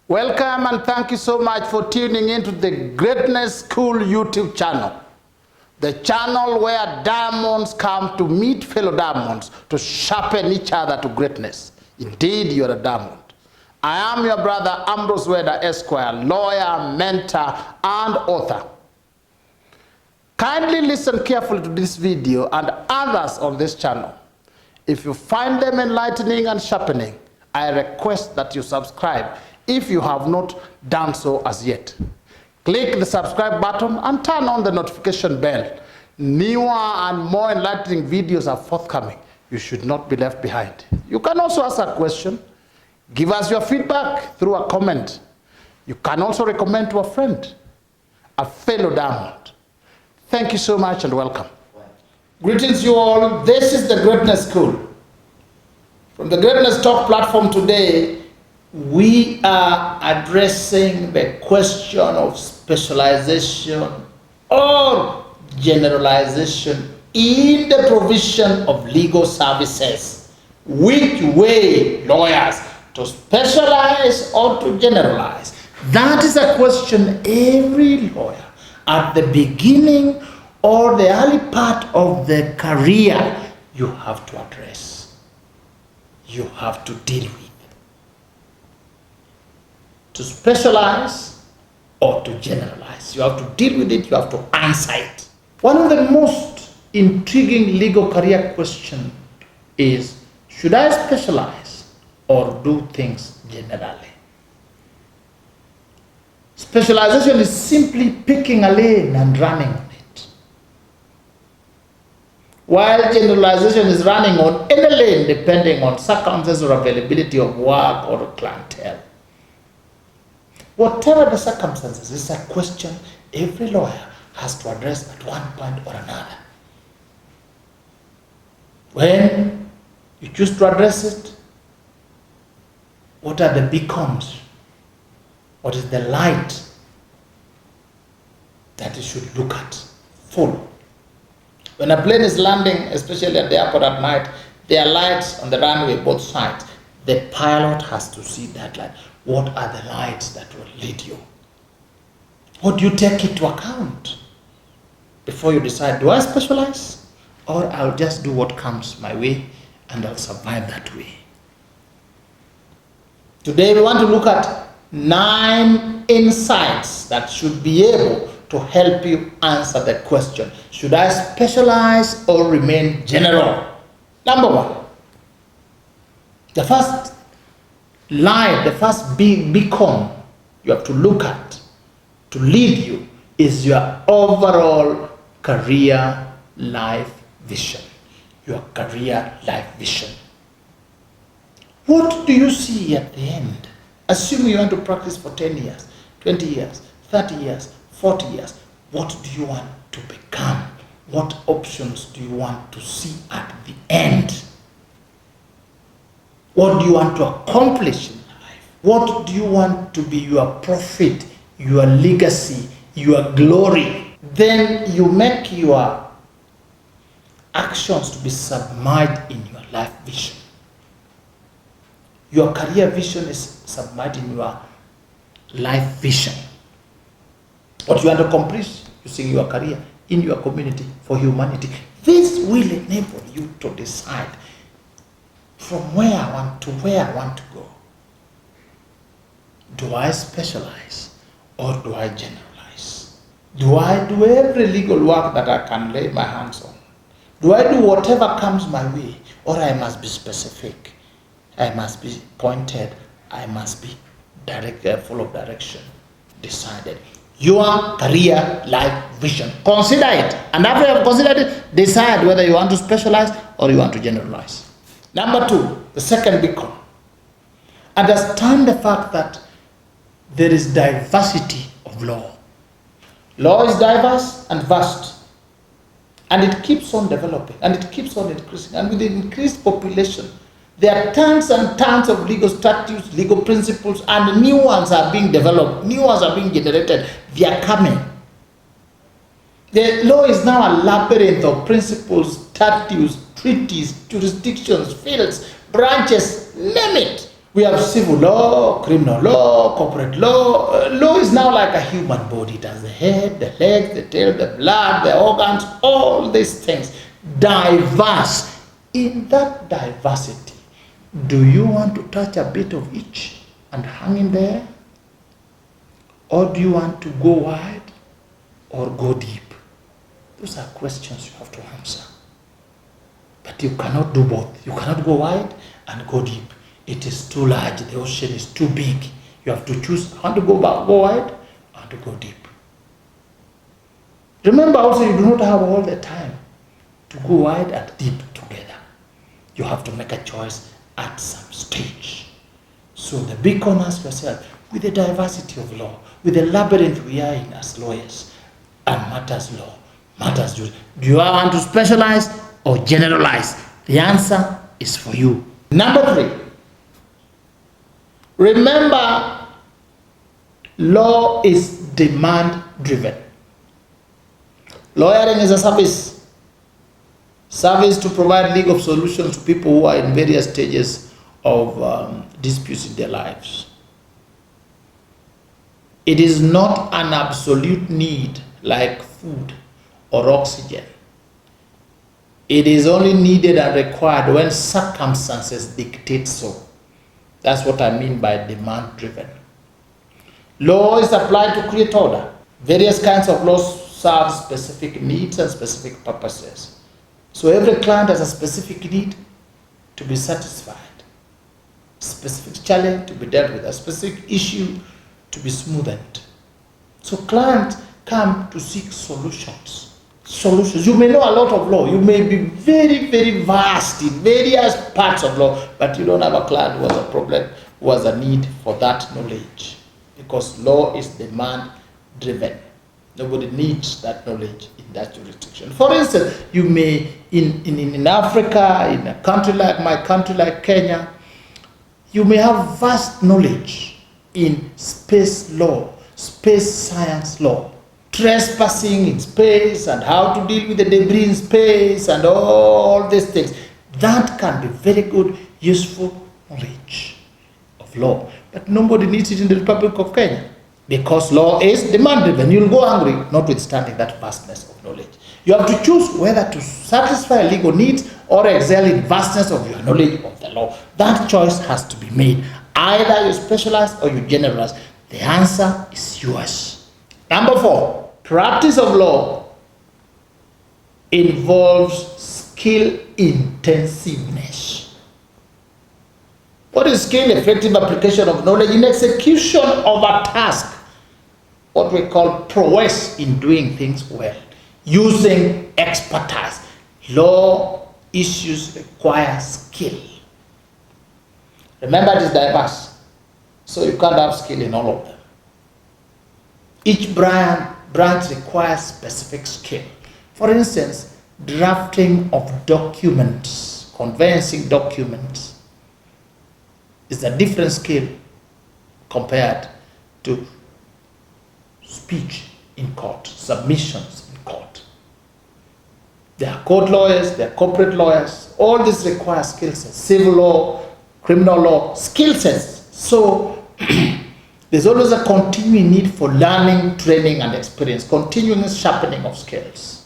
Welcome and thank you so much for tuning into the Greatness School YouTube channel. The channel where diamonds come to meet fellow diamonds to sharpen each other to greatness. Indeed, you are a diamond. I am your brother Ambrose Weda Esquire, lawyer, mentor, and author. Kindly listen carefully to this video and others on this channel. If you find them enlightening and sharpening, I request that you subscribe if you have not done so as yet. Click the subscribe button and turn on the notification bell. Newer and more enlightening videos are forthcoming. You should not be left behind. You can also ask a question. Give us your feedback through a comment. You can also recommend to a friend, a fellow diamond. Thank you so much and welcome. Greetings you all. This is the Greatness School. From the Greatness Talk platform today, we are addressing the question of specialization or generalization in the provision of legal services. Which way, lawyers, to specialize or to generalize? That is a question every lawyer at the beginning or the early part of the career you have to address. You have to deal with. To specialize or to generalize. You have to deal with it, you have to answer it. One of the most intriguing legal career questions is, should I specialize or do things generally? Specialization is simply picking a lane and running on it. While generalization is running on any lane depending on circumstances or availability of work or clientele. Whatever the circumstances, it's a question every lawyer has to address at one point or another. When you choose to address it, what are the beacons? What is the light that you should look at? Follow. When a plane is landing, especially at the airport at night, there are lights on the runway both sides. The pilot has to see that light. What are the lights that will lead you? What do you take into account before you decide, do I specialize or I'll just do what comes my way and I'll survive that way? Today we want to look at 9 insights that should be able to help you answer the question, should I specialize or remain general? Number 1, the first light, the first big beacon you have to look at to lead you is your overall career life vision. Your career life vision. What do you see at the end? Assume you want to practice for 10 years, 20 years, 30 years, 40 years. What do you want to become? What options do you want to see at the end? What do you want to accomplish in life? What do you want to be your profit, your legacy, your glory? Then you make your actions to be submerged in your life vision. Your career vision is submerged in your life vision. What you want to accomplish using your career in your community for humanity. This will enable you to decide from where I want to where I want to go. Do I specialize or do I generalize? Do I do every legal work that I can lay my hands on? Do I do whatever comes my way, or I must be specific? I must be pointed. I must be full of direction. Decided. Your career life vision. Consider it. And after you have considered it, decide whether you want to specialize or you want to generalize. Number 2, the second beacon. Understand the fact that there is diversity of law. Law is diverse and vast. And it keeps on developing and it keeps on increasing. And with the increased population, there are tons and tons of legal statutes, legal principles, and new ones are being developed, new ones are being generated. They are coming. The law is now a labyrinth of principles, statutes, treaties, jurisdictions, fields, branches, name it. We have civil law, criminal law, corporate law. Law is now like a human body. It has the head, the legs, the tail, the blood, the organs, all these things. Diverse. In that diversity, do you want to touch a bit of each and hang in there? Or do you want to go wide or go deep? Those are questions you have to answer. But you cannot do both. You cannot go wide and go deep. It is too large. The ocean is too big. You have to choose. I want to go wide, I want to go deep. Remember also, you do not have all the time to go wide and deep together. You have to make a choice at some stage. So the beacon, ask yourself, with the diversity of law, with the labyrinth we are in as lawyers, and matters law, matters justice, do you want to specialize or generalize? The answer is for you. Number 3, remember, law is demand driven. Lawyering is a service to provide legal solutions to people who are in various stages of disputes in their lives. It is not an absolute need like food or oxygen. It is only needed and required when circumstances dictate so. That's what I mean by demand driven. Law is applied to create order. Various kinds of laws serve specific needs and specific purposes. So every client has a specific need to be satisfied, specific challenge to be dealt with, a specific issue to be smoothened. So clients come to seek solutions. You may know a lot of law. You may be very, very vast in various parts of law, but you don't have a client who has a problem, who has a need for that knowledge. Because law is demand driven. Nobody needs that knowledge in that jurisdiction. For instance, you may, in Africa, in a country like my country, like Kenya, you may have vast knowledge in space law, space science law, trespassing in space and how to deal with the debris in space and all these things. That can be very good, useful knowledge of law. But nobody needs it in the Republic of Kenya because law is demand-driven. You'll go hungry, notwithstanding that vastness of knowledge. You have to choose whether to satisfy legal needs or excel in vastness of your knowledge of the law. That choice has to be made. Either you specialize or you generalize. The answer is yours. Number 4, practice of law involves skill intensiveness. What is skill? Effective application of knowledge in execution of a task. What we call prowess in doing things well. Using expertise. Law issues require skill. Remember, it is diverse. So you can't have skill in all of them. Each branch requires specific skill. For instance, drafting of documents, conveyancing documents, is a different skill compared to speech in court, submissions in court. There are court lawyers, there are corporate lawyers. All this requires skill sets. Civil law, criminal law, skill sets. So there's always a continuing need for learning, training, and experience, continuous sharpening of skills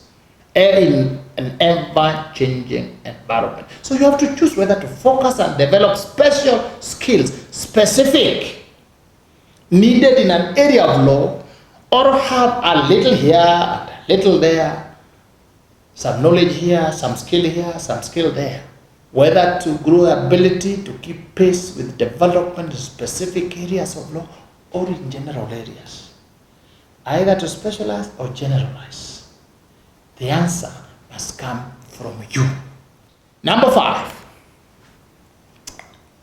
in an ever-changing environment. So you have to choose whether to focus and develop special skills, specific, needed in an area of law, or have a little here and a little there, some knowledge here, some skill here, some skill there. Whether to grow ability to keep pace with development in specific areas of law or in general areas. Either to specialize or generalize. The answer must come from you. Number 5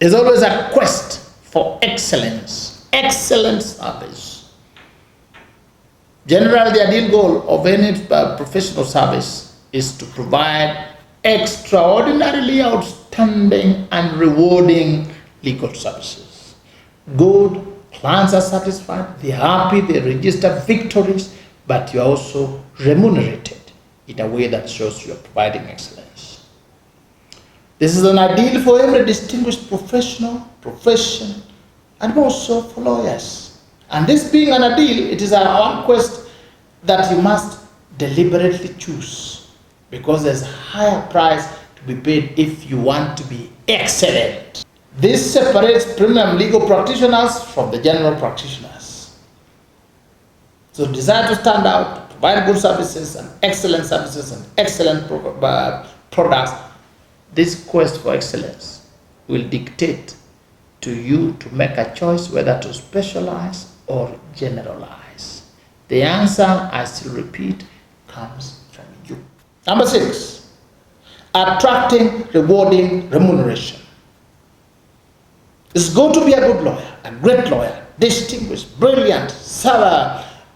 is always a quest for excellence, excellent service. Generally, the ideal goal of any professional service is to provide extraordinarily outstanding and rewarding legal services. Good, clients are satisfied, they're happy, they register victories, but you're also remunerated in a way that shows you're providing excellence. This is an ideal for every distinguished profession, and also for lawyers. And this being an ideal, it is our quest that you must deliberately choose, because there's a higher price to be paid if you want to be excellent. This separates premium legal practitioners from the general practitioners. So desire to stand out, to provide good services and excellent products, this quest for excellence will dictate to you to make a choice whether to specialize or generalize. The answer, I still repeat, comes from you. Number 6, attracting, rewarding remuneration. It's good to be a good lawyer, a great lawyer, distinguished, brilliant,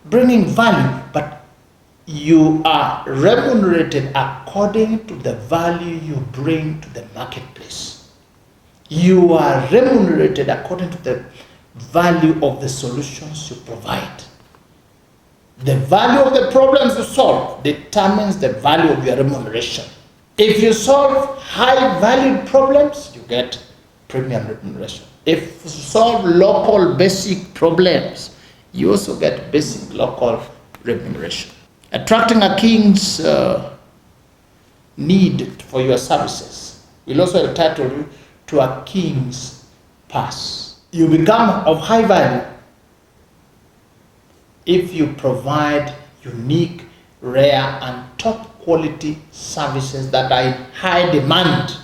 bringing value, but you are remunerated according to the value you bring to the marketplace. You are remunerated according to the value of the solutions you provide. The value of the problems you solve determines the value of your remuneration. If you solve high value problems, you get premium remuneration. If you solve local basic problems, you also get basic local remuneration. Attracting a king's need for your services will also entitle you to a king's purse. You become of high value if you provide unique, rare, and top quality services that are in high demand.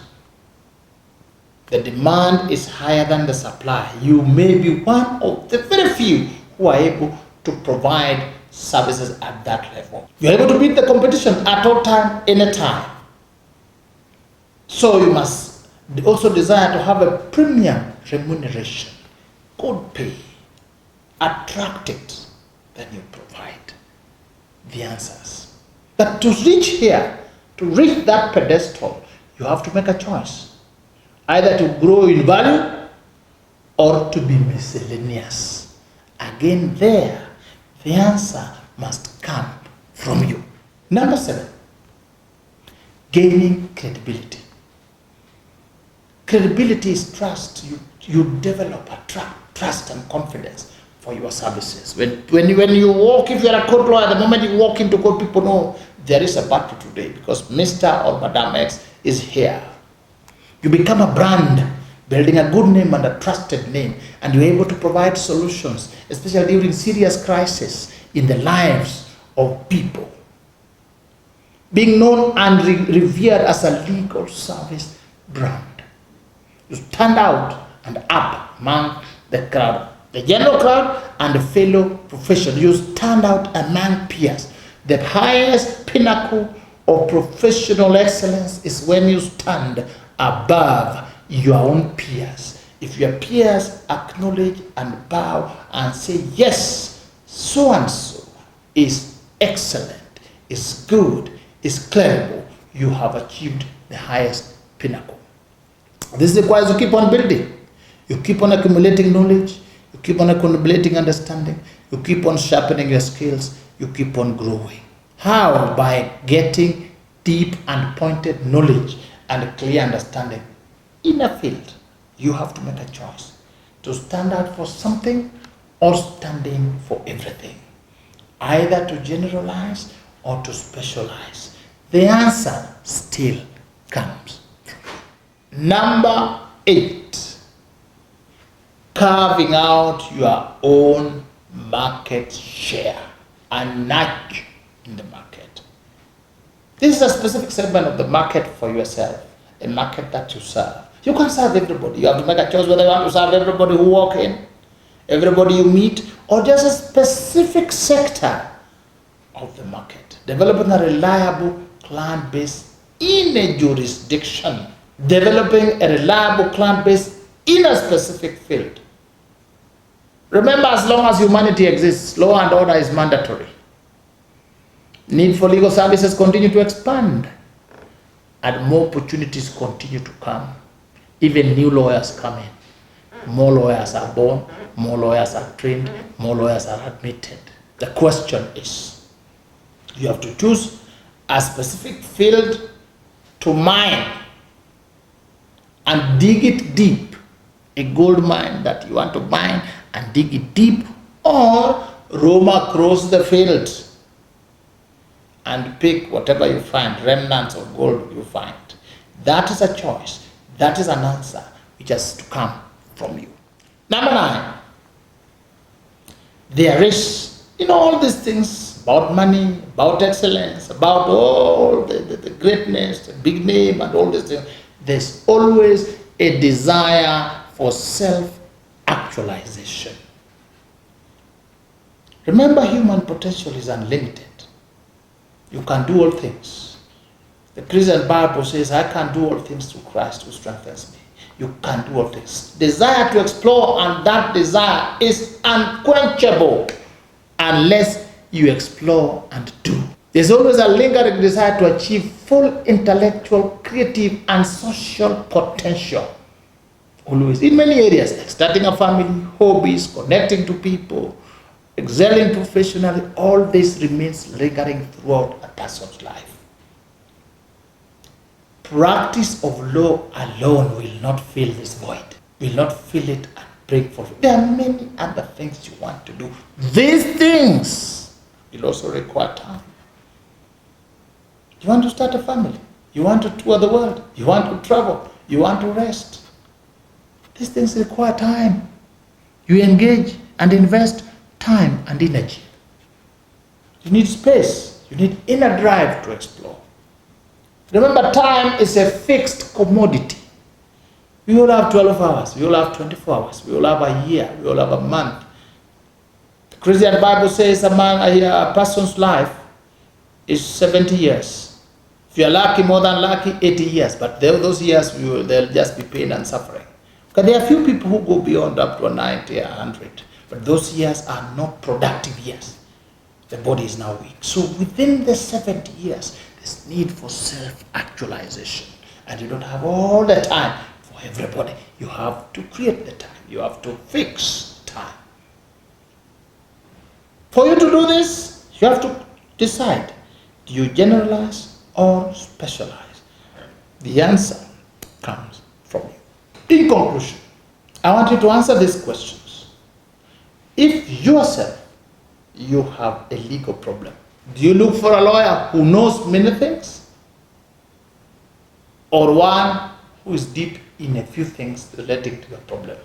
The demand is higher than the supply. You may be one of the very few who are able to provide services at that level. You're able to beat the competition at all time, anytime. So you must also desire to have a premium remuneration, good pay, attractive, then you provide the answers. But to reach here, to reach that pedestal, you have to make a choice. Either to grow in value or to be miscellaneous. Again there, the answer must come from you. Number 7, gaining credibility. Credibility is trust. You develop, attract trust and confidence for your services. When you walk, if you're a court lawyer, the moment you walk into court, people know there is a battle today because Mr. or Madam X is here. You become a brand, building a good name and a trusted name, and you're able to provide solutions, especially during serious crisis in the lives of people. Being known and revered as a legal service brand. You stand out and up among the crowd, the general crowd and the fellow professionals. You stand out among peers. The highest pinnacle of professional excellence is when you stand above your own peers. If your peers acknowledge and bow and say, yes, so and so is excellent, is good, is credible, you have achieved the highest pinnacle. This requires you keep on building. You keep on accumulating knowledge. You keep on accumulating understanding. You keep on sharpening your skills. You keep on growing. How? By getting deep and pointed knowledge and clear understanding in a field. You have to make a choice to stand out for something or standing for everything. Either to generalize or to specialize. The answer still comes. Number 8, carving out your own market share and niche in the market. This is a specific segment of the market for yourself, a market that you serve. You can't serve everybody. You have to make a choice whether you want to serve everybody who walk in, everybody you meet, or just a specific sector of the market. Developing a reliable client base in a jurisdiction. Developing a reliable client base in a specific field. Remember, as long as humanity exists, law and order is mandatory. Need for legal services continue to expand, and more opportunities continue to come. Even new lawyers come in. More lawyers are born, more lawyers are trained, more lawyers are admitted. The question is, you have to choose a specific field to mine and dig it deep, a gold mine that you want to mine and dig it deep, or roam across the field and pick whatever you find, remnants of gold you find. That is a choice. That is an answer which has to come from you. Number 9, there is, all these things about money, about excellence, about all the greatness, the big name and all these things, there's always a desire for self-actualization. Remember, human potential is unlimited. You can do all things. The Christian Bible says, I can do all things through Christ who strengthens me. You can do all things. Desire to explore, and that desire is unquenchable unless you explore and do. There's always a lingering desire to achieve full intellectual, creative, and social potential. Always, in many areas, like starting a family, hobbies, connecting to people, excelling professionally, all this remains lingering throughout a person's life. Practice of law alone will not fill this void, will not fill it and bring forth. There are many other things you want to do. These things will also require time. You want to start a family, you want to tour the world, you want to travel, you want to rest. These things require time. You engage and invest time and energy. You need space, you need inner drive to explore. Remember, time is a fixed commodity. We all have 12 hours, we all have 24 hours, we all have a year, we all have a month. The Christian Bible says a person's life is 70 years. If you're lucky, more than lucky, 80 years. But those years, they'll just be pain and suffering. Because there are few people who go beyond up to 90 or 100. But those years are not productive years. The body is now weak. So within the 70 years, there's need for self-actualization. And you don't have all the time for everybody. You have to create the time. You have to fix time. For you to do this, you have to decide. Do you generalize or specialize? The answer comes from you. In conclusion, I want you to answer these questions. If yourself, you have a legal problem, do you look for a lawyer who knows many things, or one who is deep in a few things relating to the problem?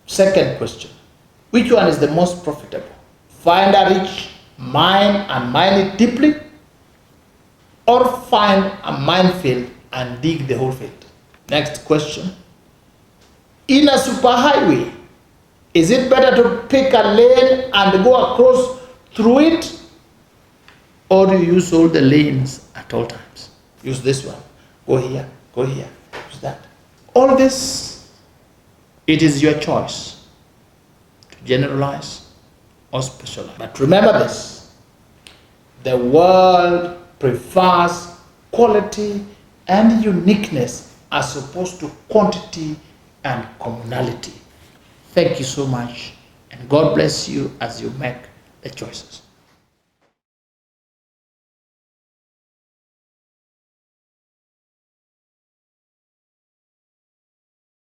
Second question, which one is the most profitable? Find a rich mine and mine it deeply, or find a minefield and dig the whole field? Next question, in a superhighway, is it better to pick a lane and go across through it, or do you use all the lanes at all times? Use this one, go here, use that. All this, it is your choice to generalize or specialize. But remember this, the world prefers quality and uniqueness as opposed to quantity and commonality. Thank you so much, and God bless you as you make the choices.